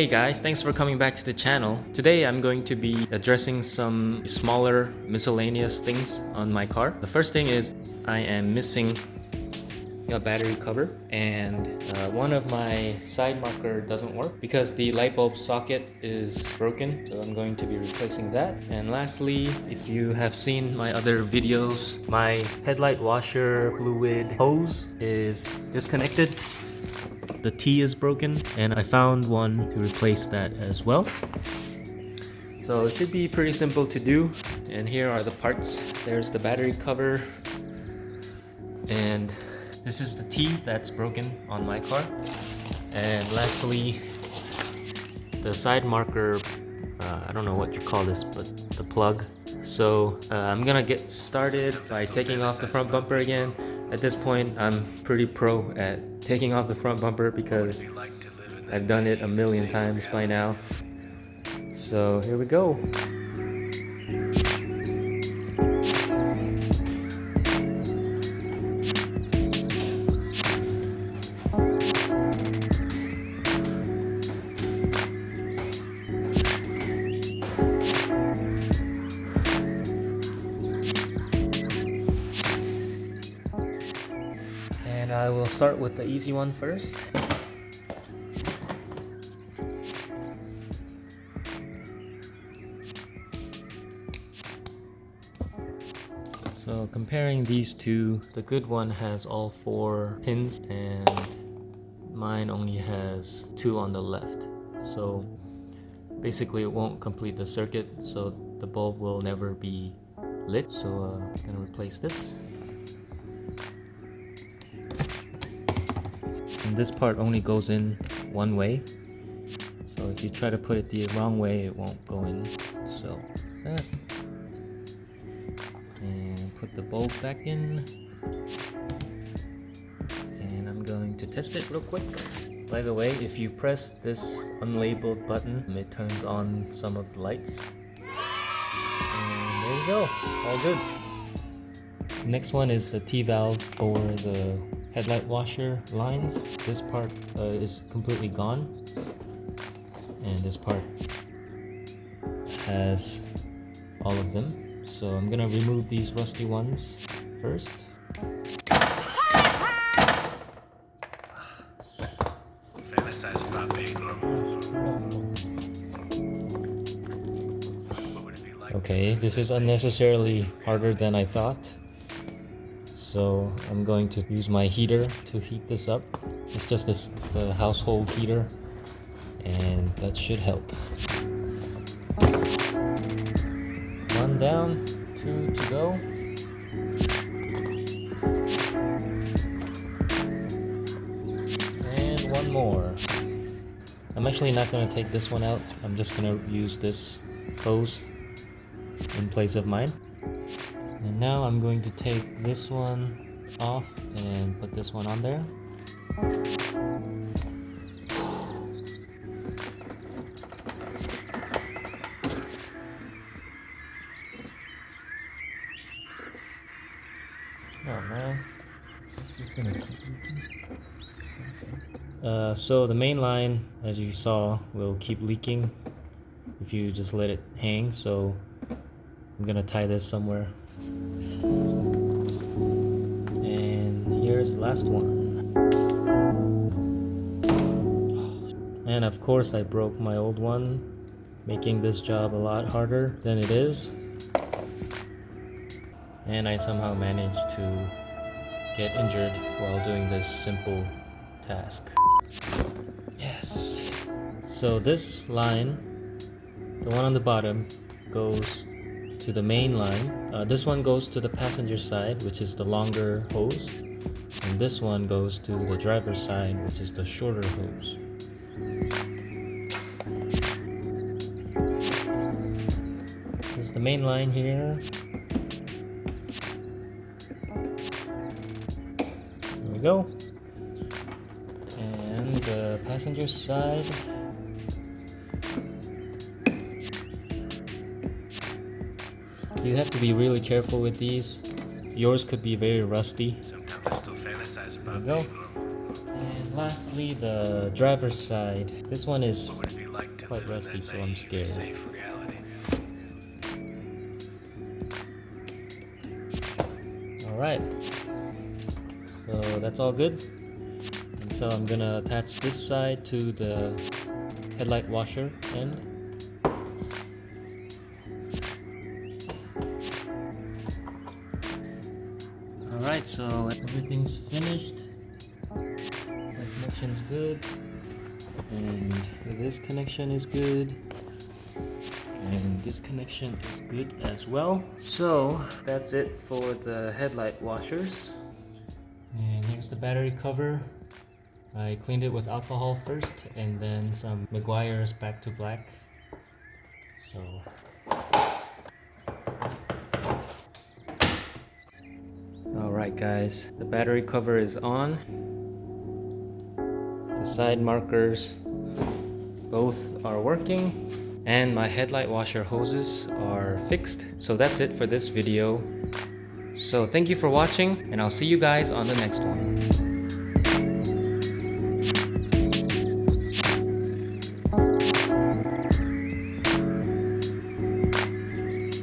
Hey guys, thanks for coming back to the channel. Today I'm going to be addressing some smaller miscellaneous things on my car. The first thing is I am missing a battery cover, and one of my side marker doesn't work because the light bulb socket is broken, so I'm going to be replacing that. And lastly, if you have seen my other videos, my headlight washer fluid hose is disconnected. The T is broken, and I found one to replace that as well. So it should be pretty simple to do. And here are the parts. There's the battery cover, and this is the T that's broken on my car. And lastly, the side marker, I don't know what you call this, but the plug. So I'm gonna get started by taking off the front bumper again. At this point, I'm pretty pro at taking off the front bumper because I've done it a million times by now. So here we go. And I will start with the easy one first. So comparing these two, the good one has all 4 pins and mine only has 2 on the left. So basically it won't complete the circuit, so the bulb will never be lit. So I'm gonna replace this. And this part only goes in one way, so if you try to put it the wrong way, it won't go in. So that, and put the bulb back in, and I'm going to test it real quick. By the way, if you press this unlabeled button, it turns on some of the lights. And there you go, all good. Next one is the T-valve for the headlight washer lines. This part is completely gone, and this part has all of them. So I'm gonna remove these rusty ones first. Okay, this is unnecessarily harder than I thought. So I'm going to use my heater to heat this up. It's just the household heater, and that should help. 1 down, 2 to go. And 1 more. I'm actually not going to take this one out. I'm just going to use this hose in place of mine. And now I'm going to take this one off and put this one on there. Oh man, it's just gonna keep leaking. So the main line, as you saw, will keep leaking if you just let it hang. So I'm gonna tie this somewhere. And here's the last one. And of course I broke my old one, making this job a lot harder than it is. And I somehow managed to get injured while doing this simple task. Yes. So this line, the one on the bottom, goes to the main line. This one goes to the passenger side, which is the longer hose, and this one goes to the driver's side, which is the shorter hose. This is the main line here. There we go. And the passenger side. You have to be really careful with these. Yours could be very rusty. There we go. And lastly, the driver's side. This one is quite rusty, so I'm scared. Alright, so that's all good. And so I'm gonna attach this side to the headlight washer end. Alright, so everything's finished. The connection's good. And this connection is good. And this connection is good as well. So that's it for the headlight washers. And here's the battery cover. I cleaned it with alcohol first and then some Meguiar's Back to Black. So alright guys, the battery cover is on. The side markers both are working. And my headlight washer hoses are fixed. So that's it for this video. So thank you for watching, and I'll see you guys on the next one.